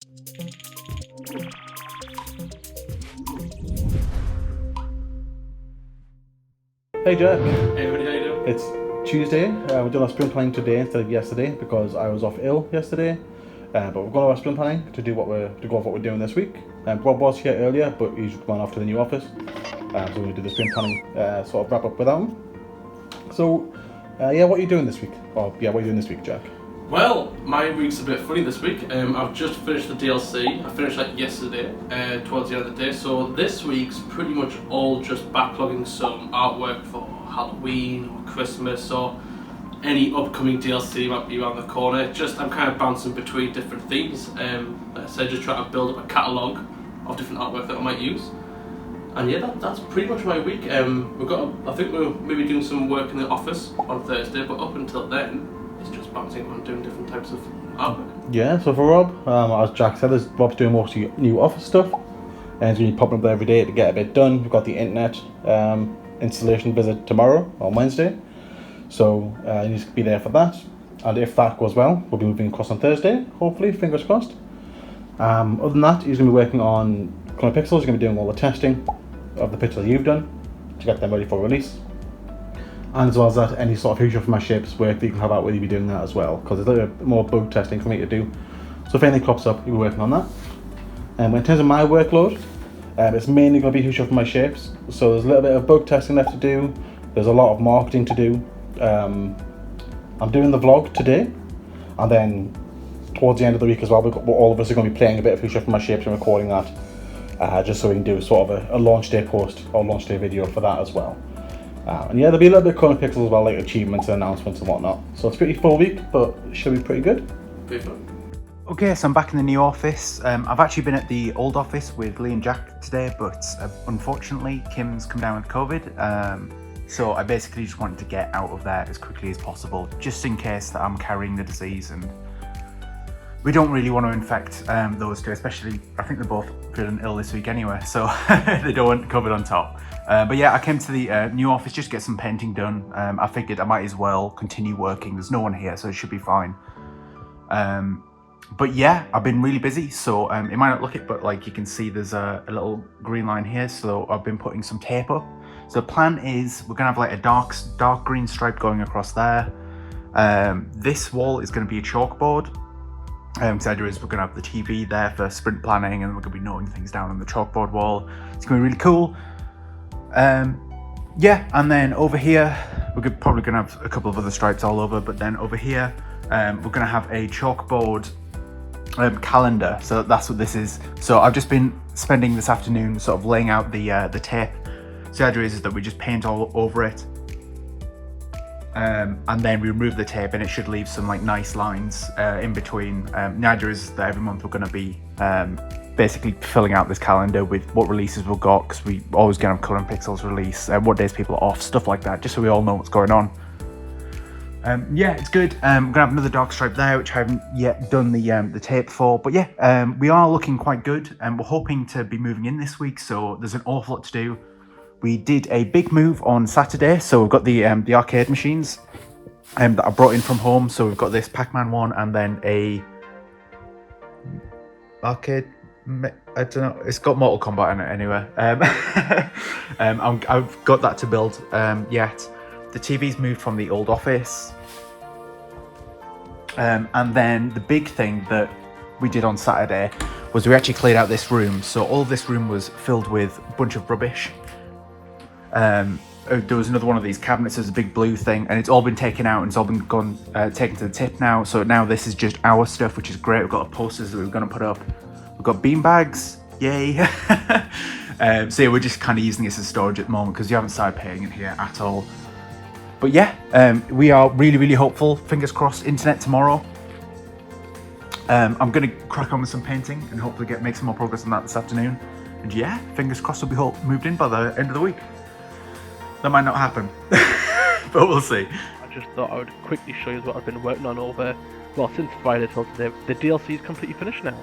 Hey Jack, Hey everybody, how you doing? it's Tuesday. We're doing our sprint planning today instead of yesterday because I was off ill yesterday. But we're going to our sprint planning to go over what we're doing this week. Rob was here earlier, but he's gone off to the new office. So we're going to do the sprint planning sort of wrap up without him. So, what are you doing this week? What are you doing this week, Jack? Well, my week's a bit funny this week. I've just finished the DLC. I finished that yesterday, towards the end of the day. So this week's pretty much all just backlogging some artwork for Halloween or Christmas or any upcoming DLC might be around the corner. I'm kind of bouncing between different themes. Like I said, just trying to build up a catalogue of different artwork that I might use. And yeah, that's pretty much my week. I think we're maybe doing some work in the office on Thursday, but up until then, it's just bouncing around doing different types of artwork. Yeah, so for Rob, as Jack said, Rob's doing mostly new office stuff. And he's going to be popping up there every day to get a bit done. We've got the internet installation visit tomorrow, on Wednesday. So he needs to be there for that. And if that goes well, we'll be moving across on Thursday, hopefully, fingers crossed. Other than that, he's going to be working on Colour Pixels. He's going to be doing all the testing of the pictures you've done to get them ready for release. And as well as that, any sort of future for my shapes work that you can have out, will you be doing that as well? Because there's a little bit more bug testing for me to do. So if anything crops up, you'll be working on that. In terms of my workload, it's mainly going to be future for my shapes. So there's a little bit of bug testing left to do. There's a lot of marketing to do. I'm doing the vlog today, and then towards the end of the week as well, all of us are going to be playing a bit of future for my shapes and recording that, just so we can do sort of a launch day post or launch day video for that as well. And yeah, there'll be a little bit of Colour Pixels as well, like achievements and announcements and whatnot. So it's a pretty full week, but it should be pretty good. Pretty fun. Okay, so I'm back in the new office. I've actually been at the old office with Lee and Jack today, but unfortunately Kim's come down with COVID. So I basically just wanted to get out of there as quickly as possible, just in case that I'm carrying the disease, and we don't really want to infect those two, especially I think they're both feeling ill this week anyway, so they don't want COVID on top. But yeah, I came to the new office just to get some painting done. I figured I might as well continue working. There's no one here, so it should be fine. But yeah, I've been really busy, so it might not look it, but like you can see there's a little green line here, so I've been putting some tape up. So the plan is we're gonna have like a dark green stripe going across there. This wall is gonna be a chalkboard. The idea is we're gonna have the TV there for sprint planning, and we're gonna be noting things down on the chalkboard wall. It's gonna be really cool. Yeah, and then over here we're probably gonna have a couple of other stripes all over, but then over here we're gonna have a chalkboard calendar. So that's what this is. So I've just been spending this afternoon sort of laying out the tape. So the idea is that we just paint all over it, and then we remove the tape, and it should leave some like nice lines in between. The idea is that every month we're going to be basically filling out this calendar with what releases we've got, because we always going to have Colour Pixels release, what days people are off, stuff like that, just so we all know what's going on. Yeah, it's good. I'm gonna have another dark stripe there, which I haven't yet done the tape for, but yeah, we are looking quite good, and we're hoping to be moving in this week, so there's an awful lot to do. We did a big move on Saturday, so we've got the arcade machines that I brought in from home. So we've got this Pac-Man one, and then a arcade. I don't know. It's got Mortal Kombat in it anyway. I've got that to build yet. The TV's moved from the old office, and then the big thing that we did on Saturday was we actually cleared out this room. So all of this room was filled with a bunch of rubbish. There was another one of these cabinets. There's a big blue thing, and it's all been taken out, and it's all been taken to the tip now. So now this is just our stuff, which is great. We've got posters that we're going to put up. We've got bean bags, yay! So yeah, we're just kind of using this as storage at the moment because you haven't started paying in here at all. But yeah, we are really hopeful. Fingers crossed, internet tomorrow. I'm going to crack on with some painting and hopefully make some more progress on that this afternoon. And yeah, fingers crossed we'll be moved in by the end of the week. That might not happen, but we'll see. I just thought I would quickly show you what I've been working on since Friday till today. The DLC is completely finished now.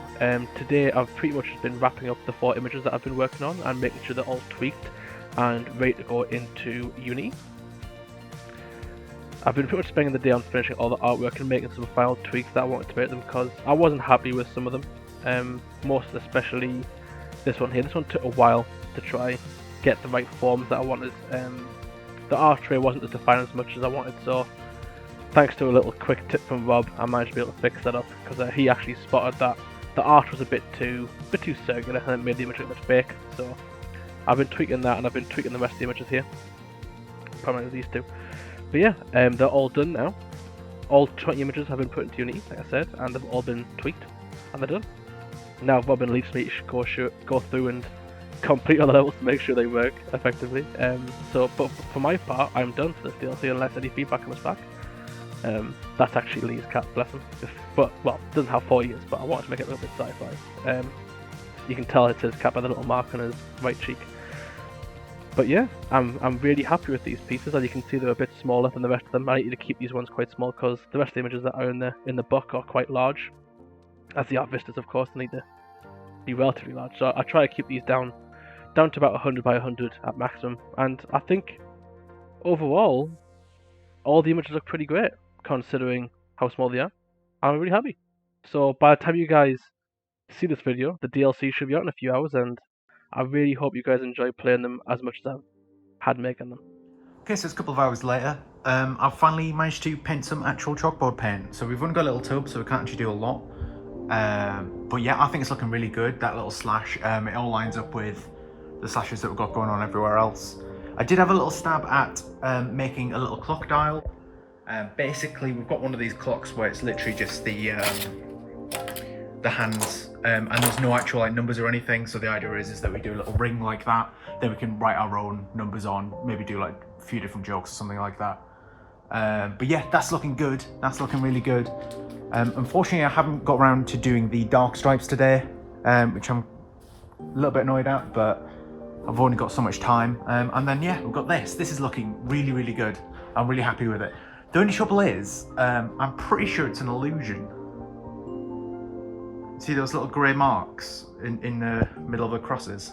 Today I've pretty much just been wrapping up the 4 images that I've been working on and making sure they're all tweaked and ready to go into uni. I've been pretty much spending the day on finishing all the artwork and making some final tweaks that I wanted to make them, because I wasn't happy with some of them. most especially this one here. This one took a while to try get the right forms that I wanted. The archway wasn't as defined as much as I wanted, so thanks to a little quick tip from Rob, I managed to be able to fix that up, because he actually spotted that the arch was a bit too circular and it made the image look much fake. So I've been tweaking that, and I've been tweaking the rest of the images here, primarily these two. But yeah, they're all done now. All 20 images have been put into Unity, like I said, and they've all been tweaked, and they're done. Now Robin leaves me to go through and complete all the levels to make sure they work effectively. But for my part, I'm done for this DLC unless any feedback comes back. That's actually Lee's cat, bless him. But, well, it doesn't have 4 ears, but I wanted to make it a little bit sci-fi. You can tell it's his cat by the little mark on his right cheek. But yeah, I'm really happy with these pieces. As you can see, they're a bit smaller than the rest of them. I need to keep these ones quite small because the rest of the images that are in the book are quite large. As the art vistas, of course, need to be relatively large. So I try to keep these down to about 100 by 100 at maximum. And I think overall, all the images look pretty great considering how small they are. I'm really happy. So by the time you guys see this video, the DLC should be out in a few hours, and I really hope you guys enjoy playing them as much as I've had making them. Okay, so it's a couple of hours later. I've finally managed to paint some actual chalkboard paint. So we've only got a little tub, so we can't actually do a lot. But yeah, I think it's looking really good. That little slash, it all lines up with the slashes that we've got going on everywhere else. I did have a little stab at making a little clock dial. Basically, we've got one of these clocks where it's literally just the hands, and there's no actual like numbers or anything. So the idea is that we do a little ring like that, then we can write our own numbers on, maybe do like a few different jokes or something like that. But yeah, that's looking good. That's looking really good. Unfortunately, I haven't got around to doing the dark stripes today, which I'm a little bit annoyed at, but I've only got so much time. And then yeah, we've got this. This is looking really, really good. I'm really happy with it. The only trouble is, I'm pretty sure it's an illusion. See those little grey marks in the middle of the crosses?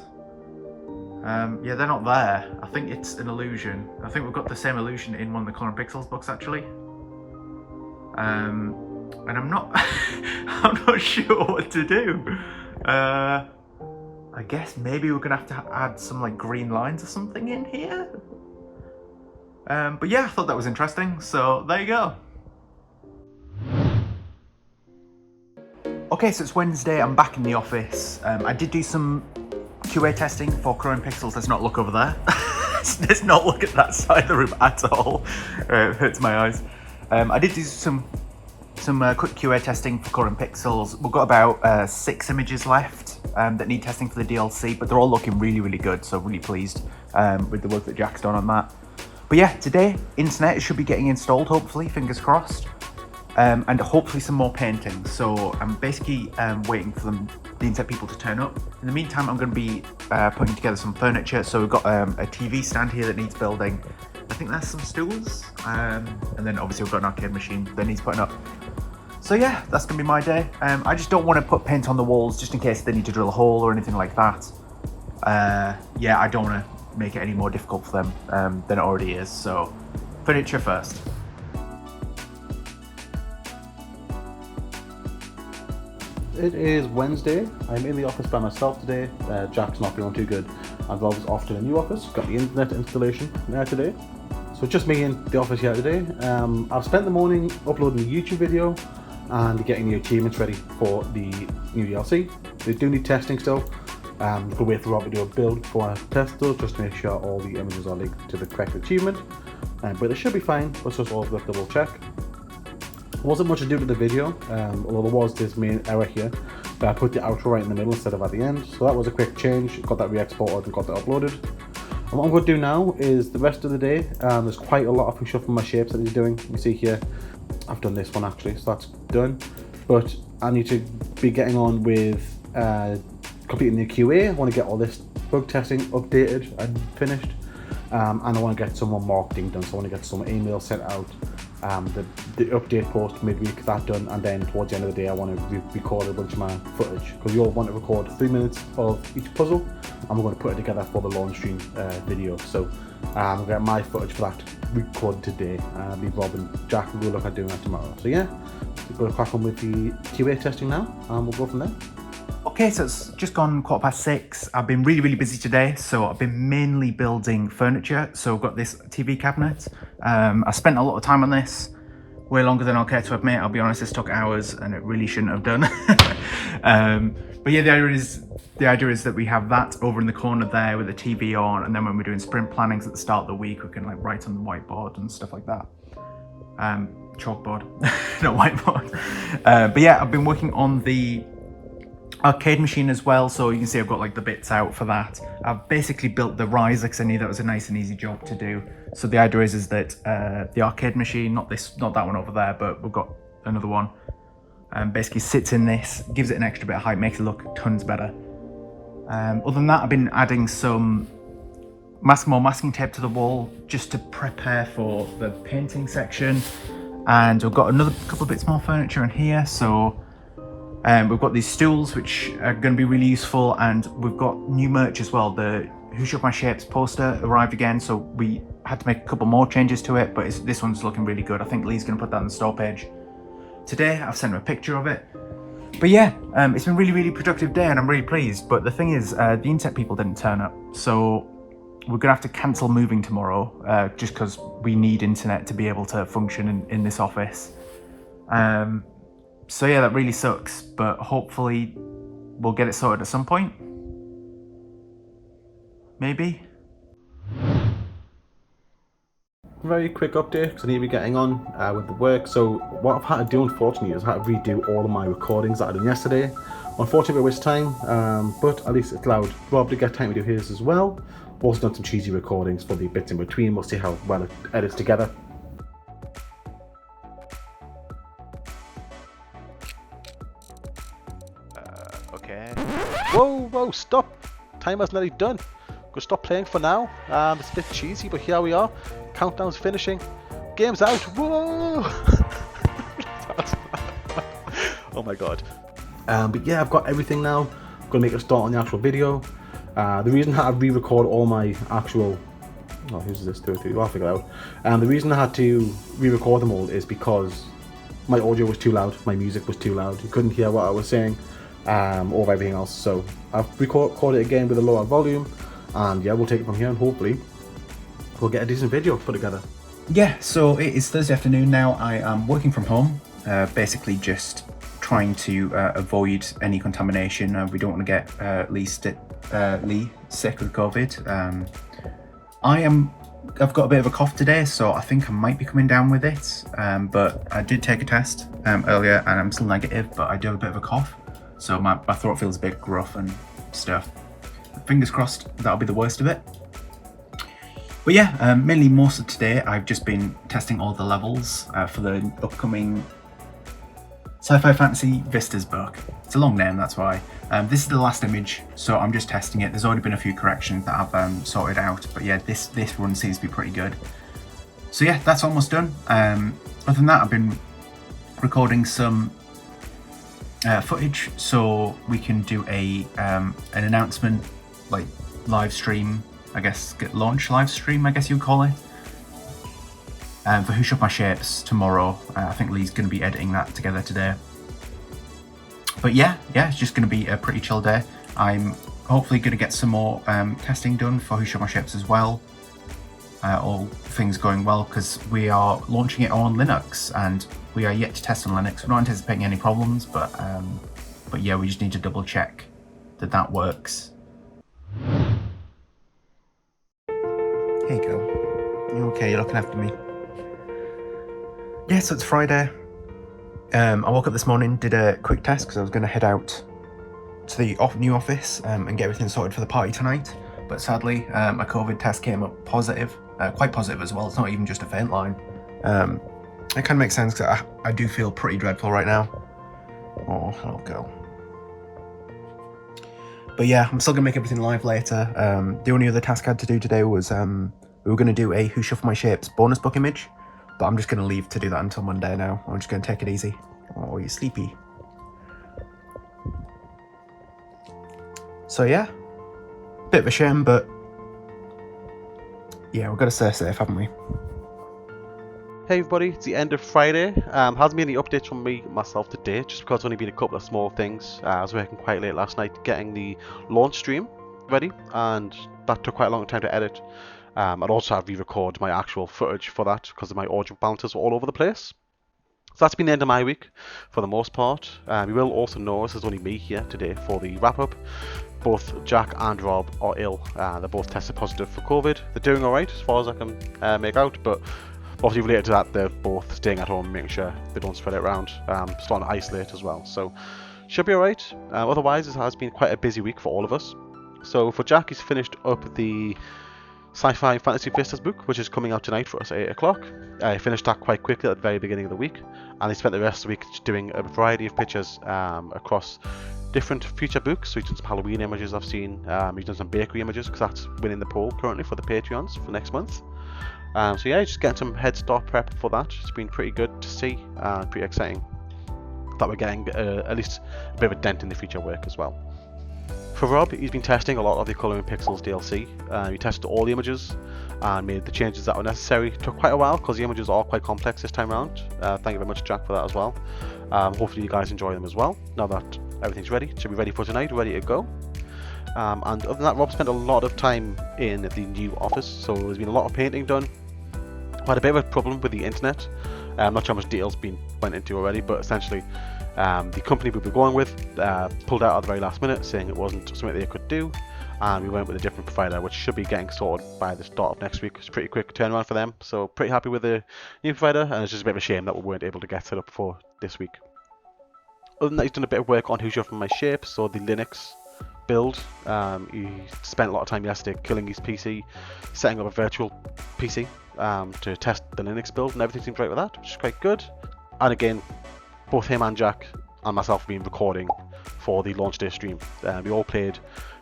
Yeah, they're not there. I think it's an illusion. I think we've got the same illusion in one of the Color and Pixels books, actually. And I'm not, I'm not sure what to do. I guess maybe we're gonna have to add some like green lines or something in here. But yeah, I thought that was interesting, so there you go. Okay, so it's Wednesday, I'm back in the office. I did do some QA testing for Color and Pixels. Let's not look over there. Let's not look at that side of the room at all. It hurts my eyes. I did do some quick QA testing for Color and Pixels. We've got about 6 images left that need testing for the DLC, but they're all looking really, really good, so really pleased with the work that Jack's done on that. But yeah, today, internet should be getting installed, hopefully, fingers crossed. And hopefully some more paintings. So I'm basically waiting for the internet people to turn up. In the meantime, I'm going to be putting together some furniture. So we've got a TV stand here that needs building. I think there's some stools. And then obviously we've got an arcade machine that needs putting up. So yeah, that's going to be my day. I just don't want to put paint on the walls just in case they need to drill a hole or anything like that. Yeah, I don't want to make it any more difficult for them than it already is. So furniture first. It is Wednesday. I'm in the office by myself today. Jack's not feeling too good, and Rob's off to the new office. Got the internet installation today. So just me in the office here today. I've spent the morning uploading a YouTube video and getting the achievements ready for the new DLC. They do need testing still. We'll wait for Rob to do a build before I test those, just to make sure all the images are linked to the correct achievement. But they should be fine. Let's just all double check. There wasn't much to do with the video, although there was this main error here, but I put the outro right in the middle instead of at the end, so that was a quick change. Got that re-exported and got that uploaded. And what I'm going to do now is the rest of the day, there's quite a lot of reshuffling my shapes that he's doing. You see here, I've done this one actually, so that's done. But I need to be getting on with completing the QA. I want to get all this bug testing updated and finished, and I want to get some more marketing done, so I want to get some emails sent out. The update post midweek, that done, and then towards the end of the day I want to record a bunch of my footage, because we all want to record 3 minutes of each puzzle and we're going to put it together for the launch stream video. So I'm going to get my footage for that recorded today. Me, Rob and Jack will look at doing that tomorrow. So yeah, we're going to crack on with the QA testing now and we'll go from there. Okay, so it's just gone 6:15. I've been really busy today, so I've been mainly building furniture. So I've got this TV cabinet. I spent a lot of time on this, way longer than I'll care to admit. I'll be honest, this took hours and it really shouldn't have done. But yeah, the idea is that we have that over in the corner there with the TV on, and then when we're doing sprint plannings at the start of the week, we can like write on the whiteboard and stuff like that. Chalkboard, not whiteboard. But yeah, I've been working on the arcade machine as well, so you can see I've got like the bits out for that. I've basically built the riser because I knew that was a nice and easy job to do. So the idea is that the arcade machine, not that one over there, but we've got another one, basically sits in this, gives it an extra bit of height, makes it look tons better. Other than that, I've been adding some more masking tape to the wall just to prepare for the painting section. And we've got another couple of bits more furniture in here, so we've got these stools which are going to be really useful, and we've got new merch as well. The Who Shook My Shapes poster arrived again, so we had to make a couple more changes to it, but this one's looking really good. I think Lee's going to put that on the store page today. I've sent her a picture of it. But yeah, it's been a really productive day and I'm really pleased. But the thing is, the internet people didn't turn up, so we're going to have to cancel moving tomorrow just because we need internet to be able to function in this office. So yeah, that really sucks, but hopefully we'll get it sorted at some point. Maybe. Very quick update because I need to be getting on with the work. So what I've had to do, unfortunately, is I had to redo all of my recordings that I did yesterday. Unfortunately, it was time, but at least it's allowed Rob to get time to do his as well. I've also done some cheesy recordings for the bits in between. We'll see how well it edits together. Okay. Whoa, stop! Timer's nearly done. Go stop playing for now. It's a bit cheesy, but here we are. Countdown's finishing. Game's out. Whoa! Oh my god. But yeah, I've got everything now. I'm gonna make a start on the actual video. The reason I had to re-record all my actual... Oh, who's this? 33. I'll figure it out. The reason I had to re-record them all is because my audio was too loud. My music was too loud. You couldn't hear what I was saying over everything else. So I've recorded it again with a lower volume. And yeah, we'll take it from here and hopefully we'll get a decent video put together. Yeah, so it is Thursday afternoon now. I am working from home, basically just trying to avoid any contamination. We don't want to get Lee sick with COVID. I've got a bit of a cough today, so I think I might be coming down with it. But I did take a test earlier and I'm still negative, but I do have a bit of a cough. So my throat feels a bit gruff and stuff. Fingers crossed that'll be the worst of it. But yeah, mainly most of today I've just been testing all the levels for the upcoming Sci-Fi Fantasy Vistas book. It's a long name, that's why. This is the last image, so I'm just testing it. There's already been a few corrections that I've sorted out, but yeah, this run seems to be pretty good. So yeah, that's almost done. Other than that, I've been recording some footage so we can do an announcement, like live stream, I guess, launch live stream, I guess you'd call it, for Who Shook My Shapes tomorrow. I think Lee's going to be editing that together today. But yeah, it's just going to be a pretty chill day. I'm hopefully going to get some more testing done for Who Shook My Shapes as well. All things going well, because we are launching it on Linux and we are yet to test on Linux. We're not anticipating any problems, but yeah, we just need to double check that works. Here you go. You okay? You're looking after me. Yeah, so it's Friday. I woke up this morning, did a quick test because I was going to head out to the new office and get everything sorted for the party tonight. But sadly, my COVID test came up positive, quite positive as well. It's not even just a faint line. It kind of makes sense because I do feel pretty dreadful right now. Oh, hello girl. But yeah, I'm still going to make everything live later. The only other task I had to do today was we were going to do a Who Shook My Shapes bonus book image. But I'm just going to leave to do that until Monday now. I'm just going to take it easy. Oh, you're sleepy. So yeah, bit of a shame, but yeah, we've got to stay safe, haven't we? Hey everybody, it's the end of Friday. Hasn't been any updates from myself today, just because it's only been a couple of small things. I was working quite late last night getting the launch stream ready, and that took quite a long time to edit. I'd also have re-record my actual footage for that because of my audio balances were all over the place. So that's been the end of my week for the most part. You will also notice there's only me here today for the wrap up. Both Jack and Rob are ill. They're both tested positive for COVID. They're doing alright as far as I can make out, but obviously related to that, they're both staying at home, making sure they don't spread it around, starting to isolate as well. So should be alright. Otherwise, it has been quite a busy week for all of us. So for Jack, he's finished up the Sci-Fi Fantasy Vistas book, which is coming out tonight for us at 8 o'clock. He finished that quite quickly at the very beginning of the week, and he spent the rest of the week doing a variety of pictures across different future books. So he's done some Halloween images I've seen, he's done some bakery images because that's winning the poll currently for the Patreons for next month. So yeah, just getting some head start prep for that. It's been pretty good to see, pretty exciting that we're getting at least a bit of a dent in the future work as well. For Rob, he's been testing a lot of the Colouring Pixels DLC. He tested all the images and made the changes that were necessary. It took quite a while because the images are quite complex this time around. Thank you very much, Jack, for that as well. Hopefully you guys enjoy them as well. Now that everything's ready, it should be ready for tonight, ready to go. And other than that, Rob spent a lot of time in the new office, so there's been a lot of painting done. I had a bit of a problem with the internet. I'm not sure how much details went into already, but essentially the company we were going with pulled out at the very last minute, saying it wasn't something they could do, and we went with a different provider, which should be getting sorted by the start of next week. It's a pretty quick turnaround for them, so pretty happy with the new provider, and it's just a bit of a shame that we weren't able to get set up for this week. Other than that, he's done a bit of work on Who's From My Shape, so the Linux build. He spent a lot of time yesterday killing his PC, setting up a virtual PC to test the Linux build, and everything seems right with that, which is quite good. And again, both him and Jack and myself have been recording for the launch day stream. We all played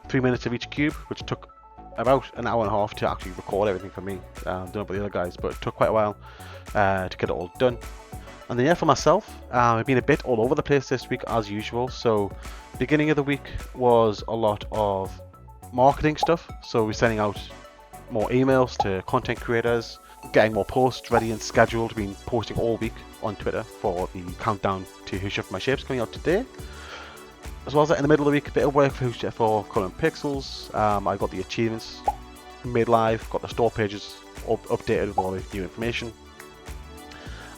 3 minutes of each cube, which took about an hour and a half to actually record everything for me. Don't know about the other guys, but it took quite a while to get it all done. And then yeah, for myself, I've been a bit all over the place this week as usual. So beginning of the week was a lot of marketing stuff. So we're sending out more emails to content creators, getting more posts ready and scheduled. Been posting all week on Twitter for the countdown to Who's From My Shapes coming out today. As well as that, in the middle of the week, a bit of work for Colouring Pixels. I got the achievements made live, got the store pages updated with all the new information.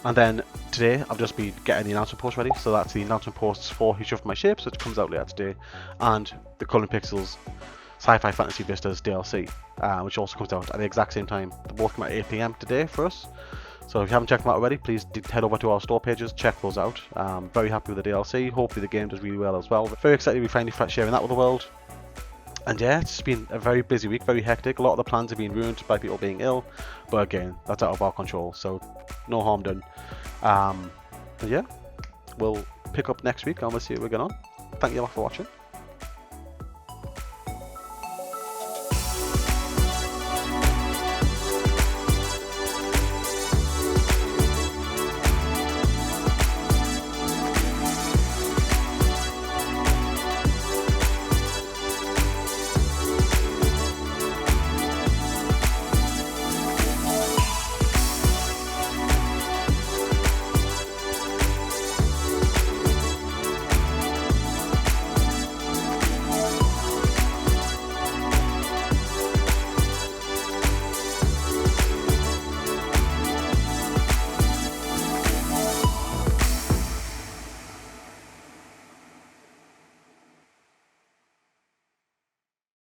And then today, I've just been getting the announcement post ready. So that's the announcement posts for Who's From My Shapes, which comes out later today, and the Colouring Pixels Sci-Fi Fantasy Vistas DLC, which also comes out at the exact same time. They both come out at 8 PM today for us. So if you haven't checked them out already, please head over to our store pages, check those out. Very happy with the DLC. Hopefully the game does really well as well. Very excited to be finally sharing that with the world. And yeah, it's been a very busy week, very hectic. A lot of the plans have been ruined by people being ill, but again, that's out of our control, so no harm done. And yeah, we'll pick up next week and we'll see what we're going on. Thank you all for watching.